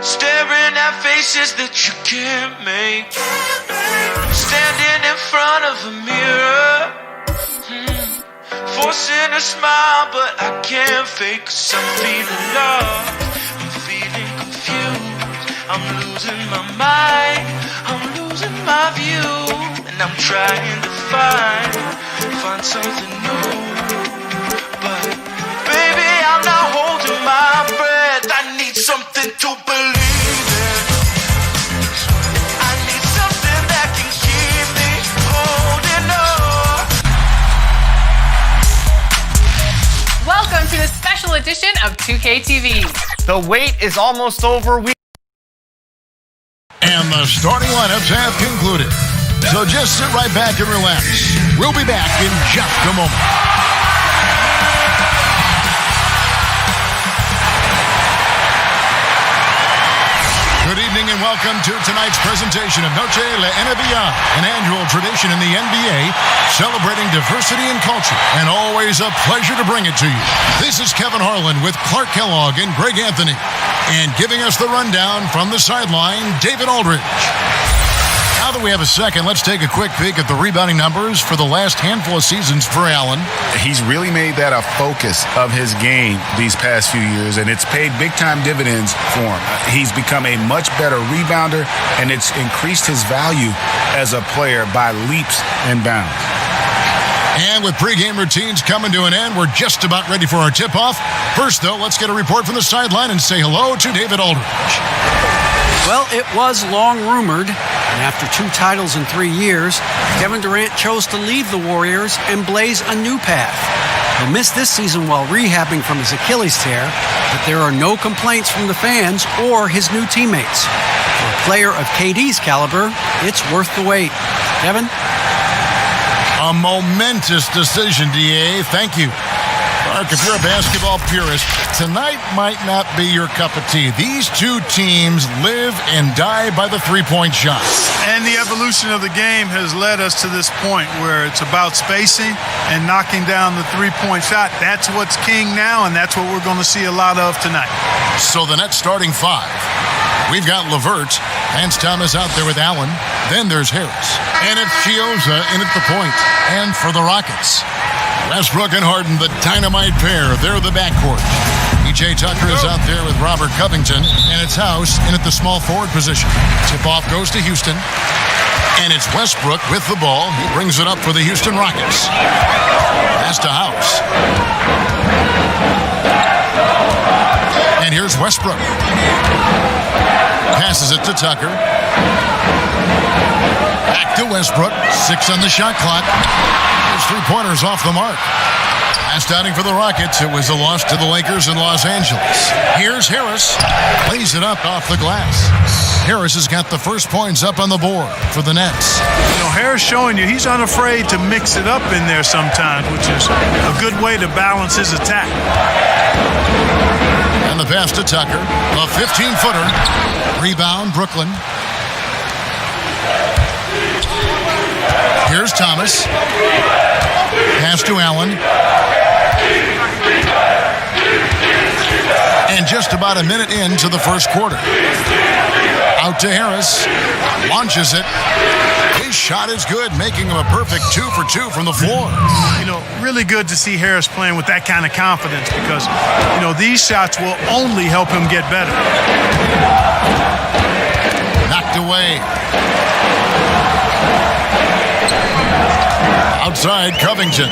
Staring at faces that you can't make. Standing in front of a mirror, forcing a smile, but I can't fake. 'Cause I'm feeling lost, I'm feeling confused, I'm losing my mind, I'm losing my view, and I'm trying to find something new. But baby, I'm not holding my breath. I need something to believe in. I need something that can keep me holding on. Welcome to the special edition of 2K TV. The wait is almost over. And the starting lineups have concluded. So just sit right back and relax. We'll be back in just a moment. Good evening and welcome to tonight's presentation of Noche La NBA, an annual tradition in the NBA celebrating diversity and culture, and always a pleasure to bring it to you. This is Kevin Harlan with Clark Kellogg and Greg Anthony, and giving us the rundown from the sideline, David Aldridge. Now that we have a second, let's take a quick peek at the rebounding numbers for the last handful of seasons for Allen. He's really made that a focus of his game these past few years, and it's paid big-time dividends for him. He's become a much better rebounder, and it's increased his value as a player by leaps and bounds. And with pregame routines coming to an end, we're just about ready for our tip-off. First, though, let's get a report from the sideline and say hello to David Aldridge. Well, it was long rumored, and after 2 titles in 3 years, Kevin Durant chose to leave the Warriors and blaze a new path. He'll miss this season while rehabbing from his Achilles tear, but there are no complaints from the fans or his new teammates. For a player of KD's caliber, it's worth the wait. Kevin? A momentous decision, DA. Thank you. Mark, if you're a basketball purist, tonight might not be your cup of tea. These two teams live and die by the three-point shot. And the evolution of the game has led us to this point where it's about spacing and knocking down the three-point shot. That's what's king now, and that's what we're going to see a lot of tonight. So the net starting 5. We've got LeVert, Vance Thomas out there with Allen. Then there's Harris. And it's Chiozza in at the point. And for the Rockets, Westbrook and Harden, the dynamite pair. They're the backcourt. PJ Tucker is out there with Robert Covington. And it's House in at the small forward position. Tip-off goes to Houston. And it's Westbrook with the ball. He brings it up for the Houston Rockets. Pass to House. And here's Westbrook. Passes it to Tucker. Back to Westbrook. 6 on the shot clock. His 3-pointers off the mark. Last outing for the Rockets. It was a loss to the Lakers in Los Angeles. Here's Harris. Plays it up off the glass. Harris has got the first points up on the board for the Nets. You know, Harris showing you he's unafraid to mix it up in there sometimes, which is a good way to balance his attack. And the pass to Tucker. A 15-footer. Rebound, Brooklyn. Here's Thomas. Pass to Allen. And just about a minute into the first quarter. Out to Harris. Launches it. His shot is good, making him a perfect 2 for 2 from the floor. You know, really good to see Harris playing with that kind of confidence because, you know, these shots will only help him get better. Knocked away. Outside, Covington.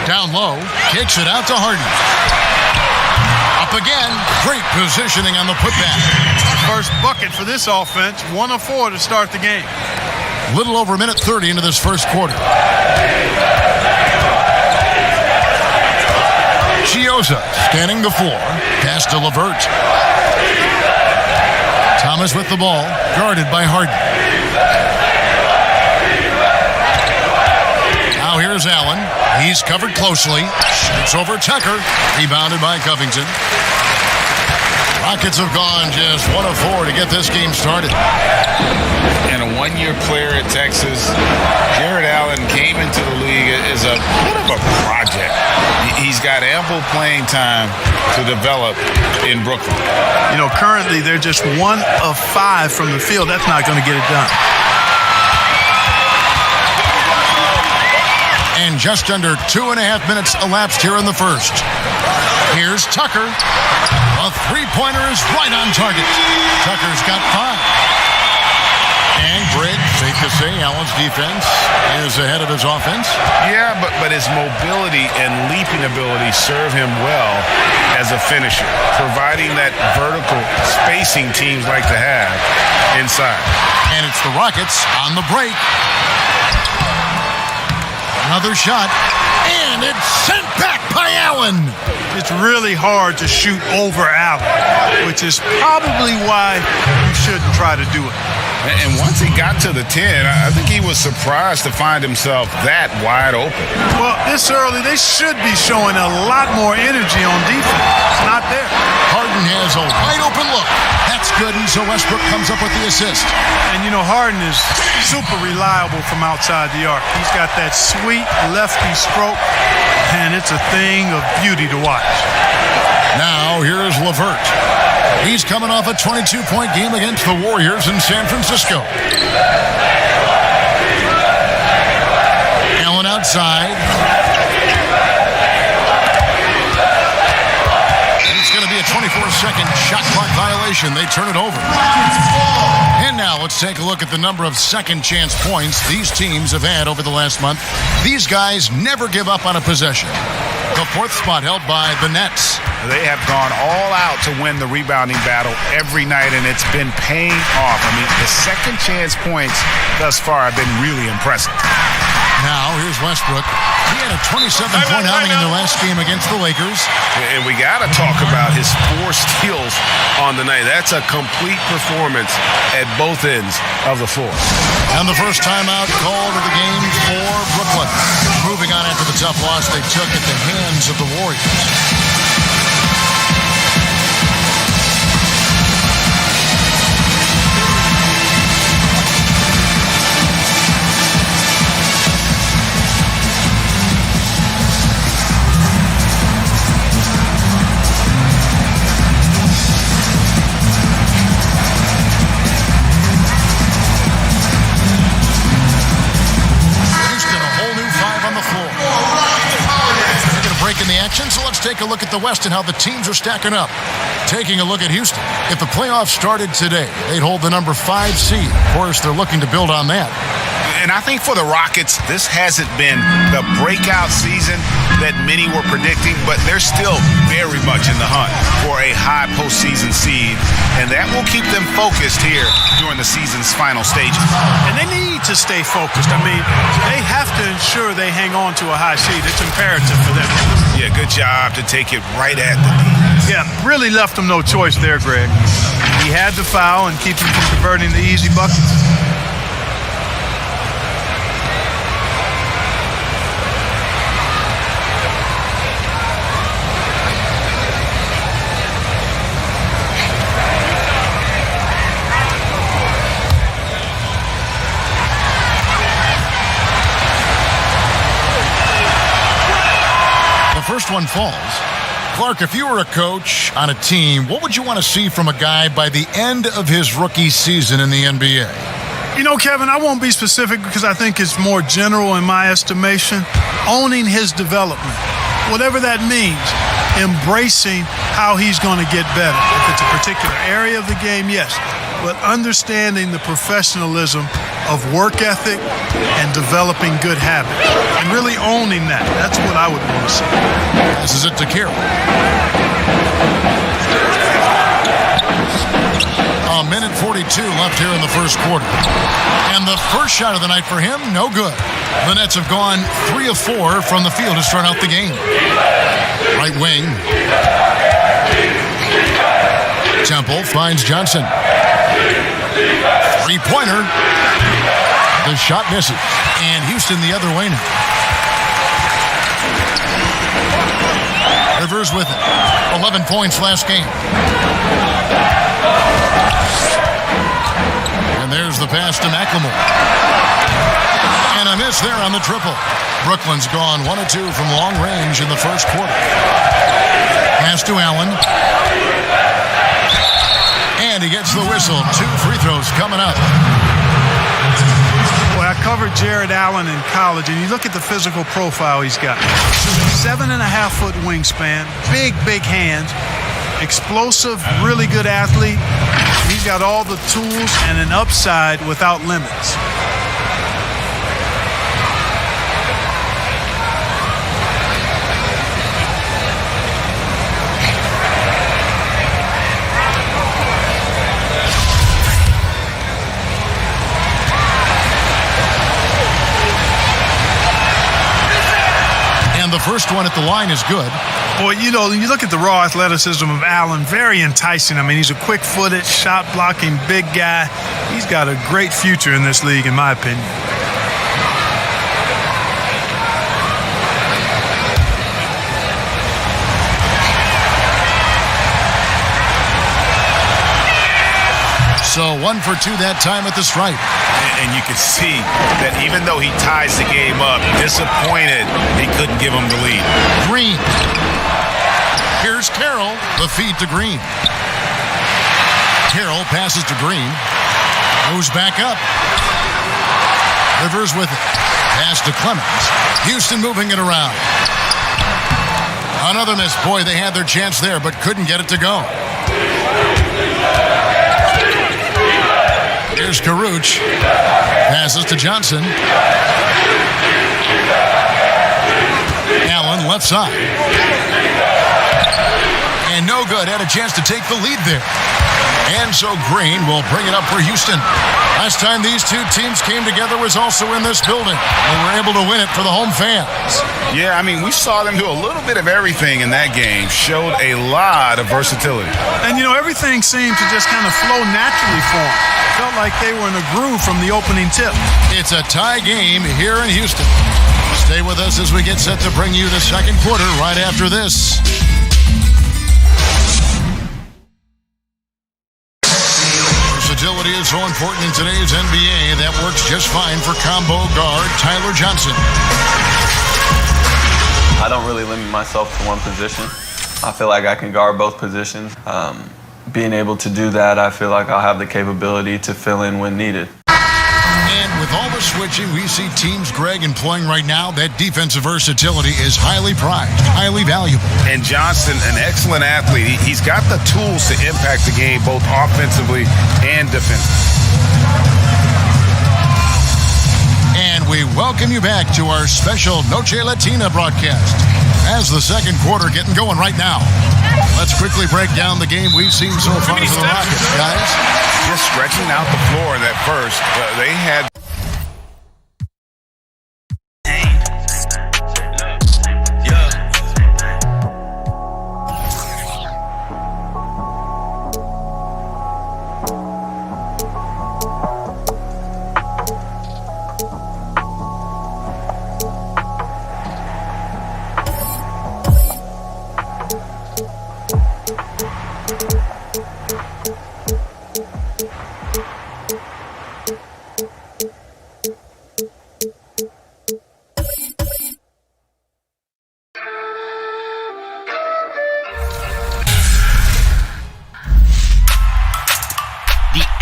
Down low. Kicks it out to Harden. Up again. Great positioning on the putback. First bucket for this offense. 1 of 4 to start the game. Little over a minute 30 into this first quarter. Chiozza scanning the floor. Pass to LeVert. Thomas with the ball. Guarded by Harden. Now here's Allen. He's covered closely. Shoots over Tucker. Rebounded by Covington. Rockets have gone just 1 of 4 to get this game started. And a one-year player at Texas, Jared Allen came into the league as a bit of a project. He's got ample playing time to develop in Brooklyn. You know, currently they're just 1 of 5 from the field. That's not going to get it done. And just under 2.5 minutes elapsed here in the first. Here's Tucker. A three-pointer is right on target. Tucker's got 5. And Greg, safe to say, Allen's defense is ahead of his offense. Yeah, but his mobility and leaping ability serve him well as a finisher, providing that vertical spacing teams like to have inside. And it's the Rockets on the break. Another shot, and it's sent back by Allen. It's really hard to shoot over Allen, which is probably why you shouldn't try to do it. And once he got to the 10, I think he was surprised to find himself that wide open. Well, this early, they should be showing a lot more energy on defense. It's not there. Harden has a wide open look. That's good, and so Westbrook comes up with the assist. And, you know, Harden is super reliable from outside the arc. He's got that sweet lefty stroke, and it's a thing of beauty to watch. Now, here's LeVert. He's coming off a 22-point game against the Warriors in San Francisco. Allen outside. It's going to be a 24-second shot clock violation. They turn it over. And now let's take a look at the number of second chance points these teams have had over the last month. These guys never give up on a possession. The 4th spot held by the Nets. They have gone all out to win the rebounding battle every night, and it's been paying off. I mean, the second chance points thus far have been really impressive. Now, here's Westbrook. He had a 27-point outing in the last game against the Lakers. And we got to talk about his 4 steals on the night. That's a complete performance at both ends of the floor. And the first timeout called of the game for Brooklyn. Moving on after the tough loss they took at the hands of the Warriors. So let's take a look at the West and how the teams are stacking up. Taking a look at Houston. If the playoffs started today, they'd hold the number 5 seed. Of course, they're looking to build on that. And I think for the Rockets, this hasn't been the breakout season that many were predicting, but they're still very much in the hunt for a high postseason seed, and that will keep them focused here during the season's final stages. And they need to stay focused. I mean, they have to ensure they hang on to a high seed. It's imperative for them. Yeah, good job to take it right at the knees. Yeah, really left them no choice there, Greg. He had to foul and keep him from converting the easy buckets. First one falls. Clark, if you were a coach on a team, what would you want to see from a guy by the end of his rookie season in the NBA? You know, Kevin, I won't be specific because I think it's more general in my estimation. Owning his development, whatever that means, embracing how he's going to get better. If it's a particular area of the game, yes, but understanding the professionalism of work ethic and developing good habits and really owning that. That's what I would want to see. This is it to Carroll. A minute 42 left here in the first quarter. And the first shot of the night for him, no good. The Nets have gone 3 of 4 from the field to start out the game. Right wing. Temple finds Johnson. Three-pointer. The shot misses. And Houston the other way now. Rivers with it. 11 points last game. the pass to McLemore. And a miss there on the triple. Brooklyn's gone 1 of 2 from long range in the first quarter. Pass to Allen. And he gets the whistle. 2 free throws coming up. Boy, I covered Jared Allen in college, and you look at the physical profile he's got. 7.5-foot wingspan, big hands, explosive, really good athlete. He's got all the tools and an upside without limits. The first one at the line is good. Boy, you look at the raw athleticism of Allen, very enticing. I mean, he's a quick-footed, shot-blocking, big guy. He's got a great future in this league, in my opinion. So 1 for 2 that time at the stripe. And you can see that even though he ties the game up, disappointed he couldn't give him the lead. Green. Here's Carroll. The feed to Green. Carroll passes to Green. Moves back up. Rivers with it. Pass to Clemens. Houston moving it around. Another miss. Boy, they had their chance there, but couldn't get it to go. Here's Karuch. Passes to Johnson. Allen left side. And no good. Had a chance to take the lead there. And so Green will bring it up for Houston. Last time these two teams came together was also in this building. They were able to win it for the home fans. Yeah, I mean, we saw them do a little bit of everything in that game. Showed a lot of versatility. And, everything seemed to just kind of flow naturally for them. Felt like they were in a groove from the opening tip. It's a tie game here in Houston. Stay with us as we get set to bring you the second quarter right after this. Versatility is so important in today's NBA. That works just fine for combo guard Tyler Johnson. I don't really limit myself to one position. I feel like I can guard both positions. Being able to do that, I feel like I'll have the capability to fill in when needed. And with all the switching we see teams, Greg, employing right now, that defensive versatility is highly prized, highly valuable. And Johnson, an excellent athlete. He's got the tools to impact the game both offensively and defensively. And we welcome you back to our special Noche Latina broadcast. As the second quarter getting going right now. Let's quickly break down the game we've seen so far for the Rockets, guys. Just stretching out the floor in that first. They had...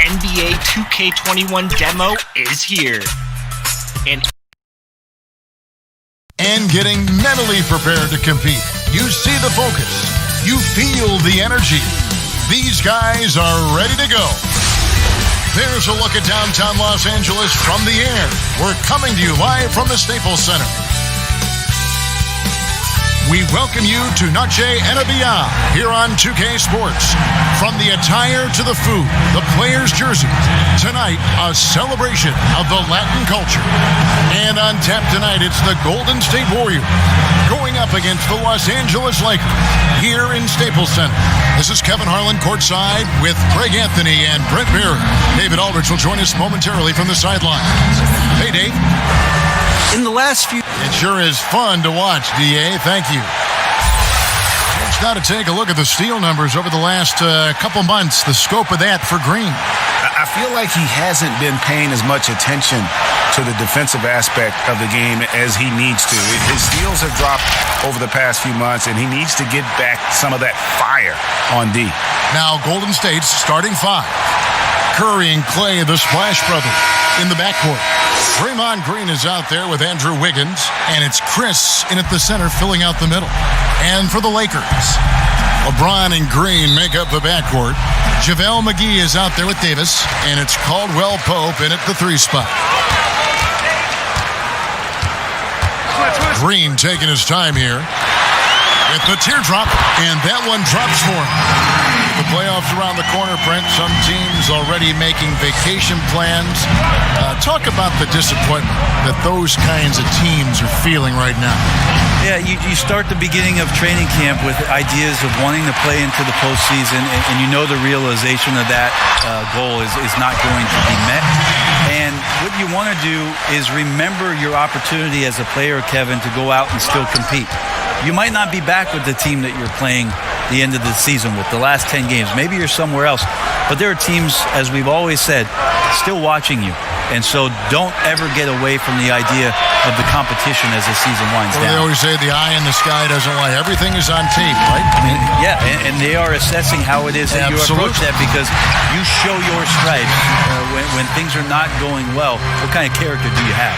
NBA 2K21 demo is here. And getting mentally prepared to compete. You see the focus. You feel the energy. These guys are ready to go. There's a look at downtown Los Angeles from the air. We're coming to you live from the Staples Center. We welcome you to Noche and Beyond here on 2K Sports. From the attire to the food, the players' jerseys. Tonight, a celebration of the Latin culture. And on tap tonight, it's the Golden State Warriors going up against the Los Angeles Lakers here in Staples Center. This is Kevin Harlan courtside with Greg Anthony and Brent Barry. David Aldridge will join us momentarily from the sidelines. Hey, Dave. In the last few... It sure is fun to watch, D.A. Thank you. Let's now to take a look at the steal numbers over the last couple months, the scope of that for Green. I I feel like he hasn't been paying as much attention to the defensive aspect of the game as he needs to. His steals have dropped over the past few months, and he needs to get back some of that fire on D. Now Golden State's starting 5. Curry and Clay, the Splash Brothers, in the backcourt. Draymond Green is out there with Andrew Wiggins, and it's Chris in at the center filling out the middle. And for the Lakers, LeBron and Green make up the backcourt. JaVale McGee is out there with Davis, and it's Caldwell Pope in at the 3 spot. Green taking his time here with the teardrop, and that one drops for him. The playoffs around the corner, Brent. Some teams already making vacation plans. Talk about the disappointment that those kinds of teams are feeling right now. Yeah, you start the beginning of training camp with ideas of wanting to play into the postseason, and you know the realization of that goal is not going to be met. And what you want to do is remember your opportunity as a player, Kevin, to go out and still compete. You might not be back with the team that you're playing the end of the season with, the last 10 games. Maybe you're somewhere else. But there are teams, as we've always said, still watching you. And so don't ever get away from the idea of the competition as the season winds down. They always say the eye in the sky doesn't lie. Everything is on tape, right? Yeah, and they are assessing how it is that you approach that, because you show your stripes when things are not going well. What kind of character do you have?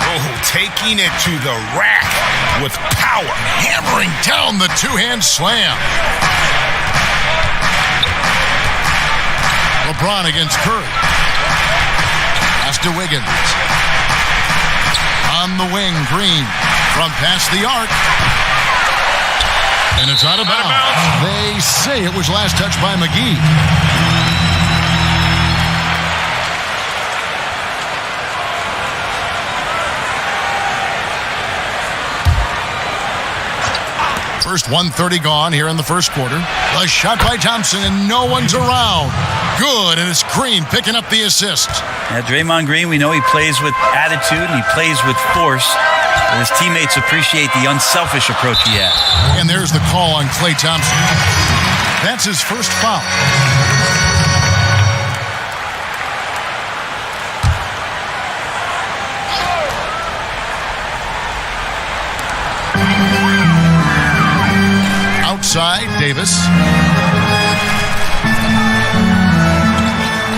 Oh, taking it to the rack with power. Hammering down the 2-hand slam. LeBron against Curry. Pass to Wiggins. On the wing, Green from past the arc. And it's out of bounds. They say it was last touched by McGee. First 1:30 gone here in the first quarter. A shot by Thompson, and no one's around. Good, and it's Green picking up the assist. Yeah, Draymond Green, we know he plays with attitude and he plays with force. And his teammates appreciate the unselfish approach he has. And there's the call on Klay Thompson. That's his first foul. Outside, Davis.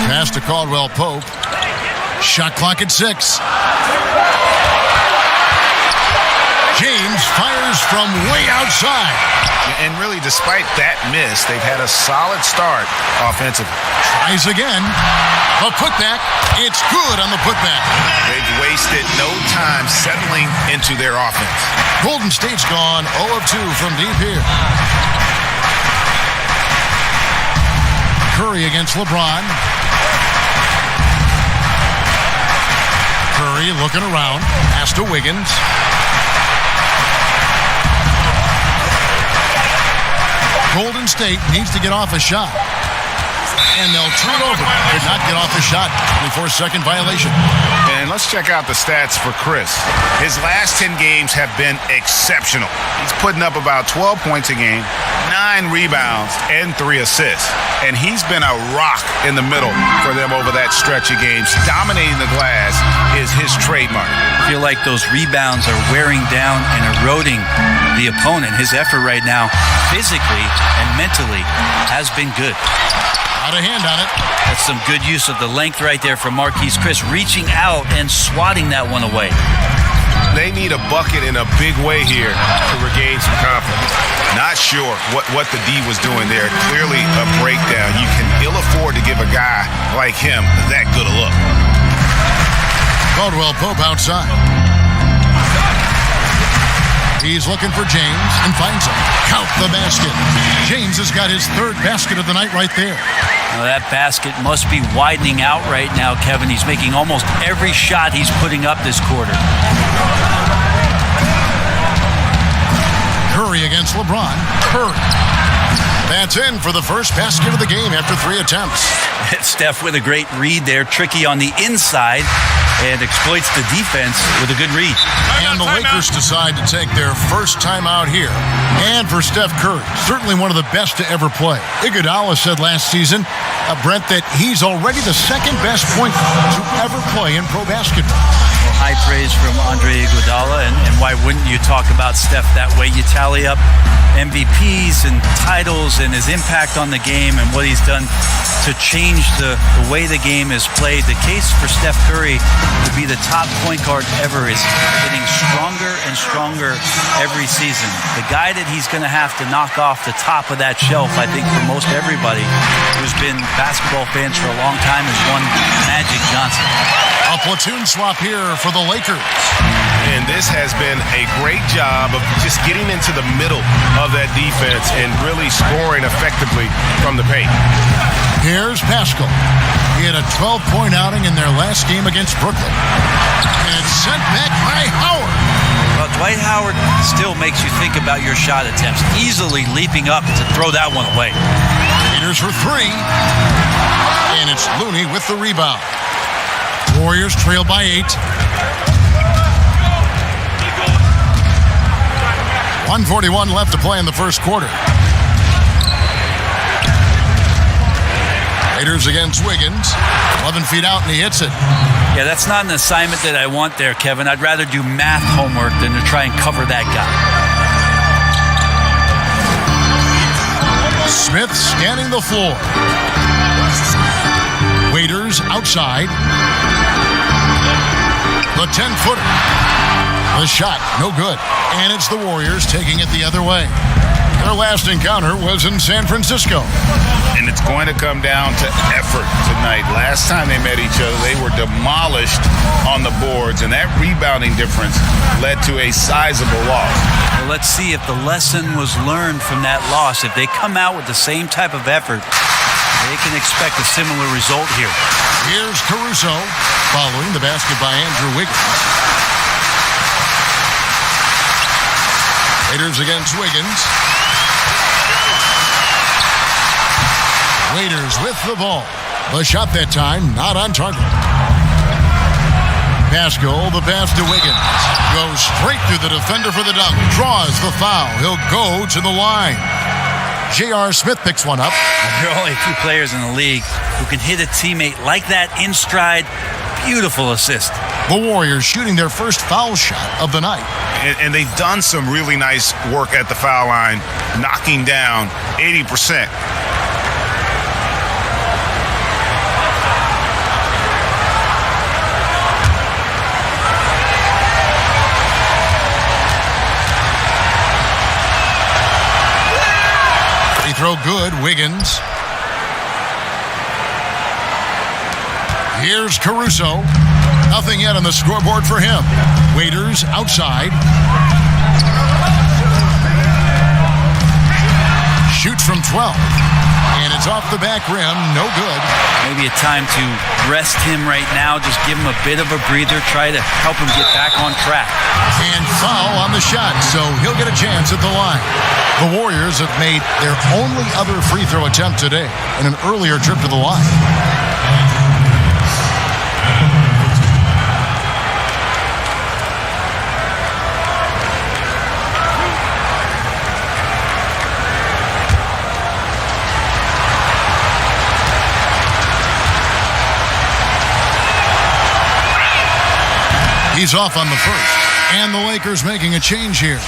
Pass to Caldwell Pope. Shot clock at 6. James fires from way outside. And really, despite that miss, they've had a solid start offensively. Tries again. A putback. It's good on the putback. They've wasted no time settling into their offense. Golden State's gone 0 of 2 from deep here. Curry against LeBron. Curry looking around. Pass to Wiggins. Golden State needs to get off a shot. And they'll turn over. Did not get off a shot. 24-second violation. And let's check out the stats for Chris. His last 10 games have been exceptional. He's putting up about 12 points a game, 9 rebounds, and 3 assists. And he's been a rock in the middle for them over that stretch of games. Dominating the glass is his trademark. I feel like those rebounds are wearing down and eroding the opponent. His effort right now, physically and mentally, has been good. Out of hand on it. That's some good use of the length right there from Marquise Chris, reaching out and swatting that one away. They need a bucket in a big way here to regain some confidence. Not sure what the D was doing there. Clearly a breakdown. You can ill afford to give a guy like him that good a look. Caldwell Pope outside. He's looking for James and finds him. Count the basket. James has got his 3rd basket of the night right there. Now that basket must be widening out right now, Kevin. He's making almost every shot he's putting up this quarter. Curry against LeBron. Curry. That's in for the first basket of the game after 3 attempts. Steph with a great read there. Tricky on the inside and exploits the defense with a good read. And the Lakers decide to take their first time out here. And for Steph Curry, certainly one of the best to ever play. Iguodala said last season, Brent, that he's already the second best point guard to ever play in pro basketball. Well, high praise from Andre Iguodala, and why wouldn't you talk about Steph that way? You tally up MVPs and titles and his impact on the game and what he's done to change the way the game is played. The case for Steph Curry to be the top point guard ever is getting stronger and stronger every season. The guy that he's going to have to knock off the top of that shelf, I think for most everybody who's been basketball fans for a long time, is one Magic Johnson. A platoon swap here for the Lakers. And this has been a great job of just getting into the middle of that defense and really scoring effectively from the paint. Here's Pascal. He had a 12-point outing in their last game against Brooklyn. And it's sent back by Howard. Well, Dwight Howard still makes you think about your shot attempts, easily leaping up to throw that one away. Raiders for three. And it's Looney with the rebound. Warriors trail by 8. 1:41 left to play in the first quarter. Raiders against Wiggins. 11 feet out, and he hits it. Yeah, that's not an assignment that I want there, Kevin. I'd rather do math homework than to try and cover that guy. Smith scanning the floor. Waiters outside. The 10-footer. The shot, no good. And it's the Warriors taking it the other way. Their last encounter was in San Francisco. And it's going to come down to effort tonight. Last time they met each other, they were demolished on the boards, and that rebounding difference led to a sizable loss. Well, let's see if the lesson was learned from that loss. If they come out with the same type of effort, they can expect a similar result here. Here's Caruso following the basket by Andrew Wiggins. Raiders against Wiggins. Raiders with the ball. The shot that time not on target. Pascal, the pass to Wiggins. Goes straight through the defender for the dunk. Draws the foul. He'll go to the line. J.R. Smith picks one up. There are only a few players in the league who can hit a teammate like that in stride. Beautiful assist. The Warriors shooting their first foul shot of the night. And they've done some really nice work at the foul line, knocking down 80%. Free throw good, Wiggins. Here's Caruso. Nothing yet on the scoreboard for him. Waiters outside. Shoots from 12. And it's off the back rim. No good. Maybe a time to rest him right now. Just give him a bit of a breather. Try to help him get back on track. And foul on the shot, so he'll get a chance at the line. The Warriors have made their only other free throw attempt today in an earlier trip to the line. He's off on the first. And the Lakers making a change here.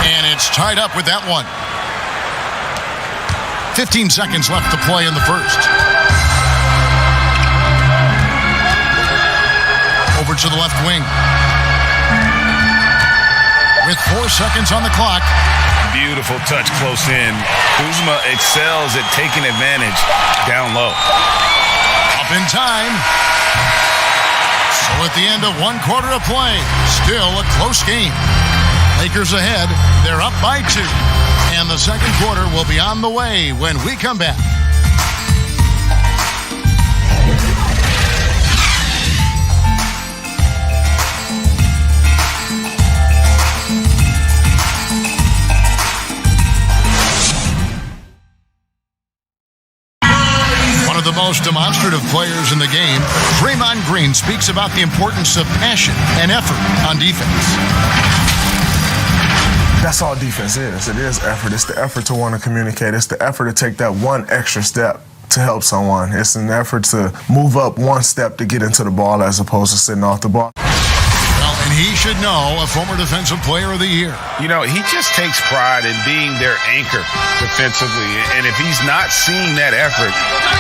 And it's tied up with that one. 15 seconds left to play in the first. Over to the left wing. With 4 seconds on the clock. Beautiful touch close in. Kuzma excels at taking advantage down low. Up in time. So at the end of 1 quarter of play, still a close game. Lakers ahead. They're up by 2. And the second quarter will be on the way when we come back. the most demonstrative players in the game, Draymond Green speaks about the importance of passion and effort on defense. That's all defense is. It is effort. It's the effort to want to communicate. It's the effort to take that one extra step to help someone. It's an effort to move up one step to get into the ball as opposed to sitting off the ball. Well, and he should know, a former Defensive Player of the Year. You know, he just takes pride in being their anchor defensively. And if he's not seeing that effort,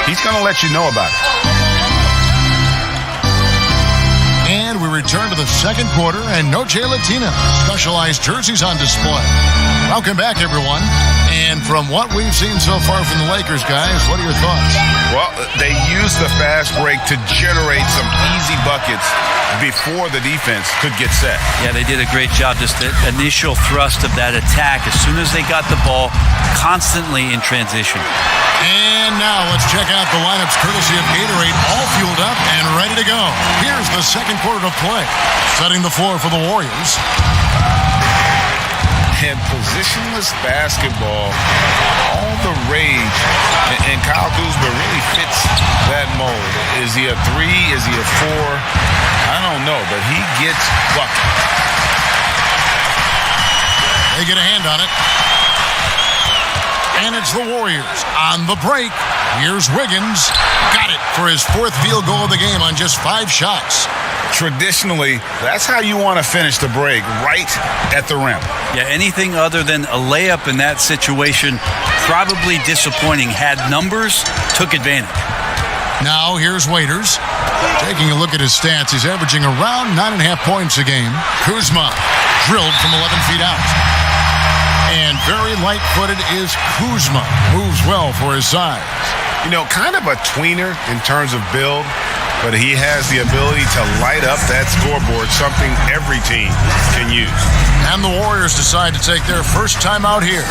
he's going to let you know about it. And we return to the second quarter, and no Jay Latina. Specialized jerseys on display. Welcome back, everyone. And from what we've seen so far from the Lakers, guys, what are your thoughts? Well, they used the fast break to generate some easy buckets before the defense could get set. Yeah, they did a great job. Just the initial thrust of that attack as soon as they got the ball, constantly in transition. And now let's check out the lineups courtesy of Gatorade, all fueled up and ready to go. Here's the second quarter to play. Setting the floor for the Warriors. And positionless basketball, all the rage, and Kyle Kuzma really fits that mold. Is he a 3? Is he a 4? I don't know, but he gets buckets. They get a hand on it. And it's the Warriors on the break. Here's Wiggins. Got it for his 4th field goal of the game on just 5 shots. Traditionally, that's how you want to finish the break, right at the rim. Yeah, anything other than a layup in that situation, probably disappointing. Had numbers, took advantage. Now here's Waiters. Taking a look at his stats, he's averaging around 9.5 points a game. Kuzma drilled from 11 feet out. And very light-footed is Kuzma. Moves well for his size. You know, kind of a tweener in terms of build, but he has the ability to light up that scoreboard, something every team can use. And the Warriors decide to take their first time out here.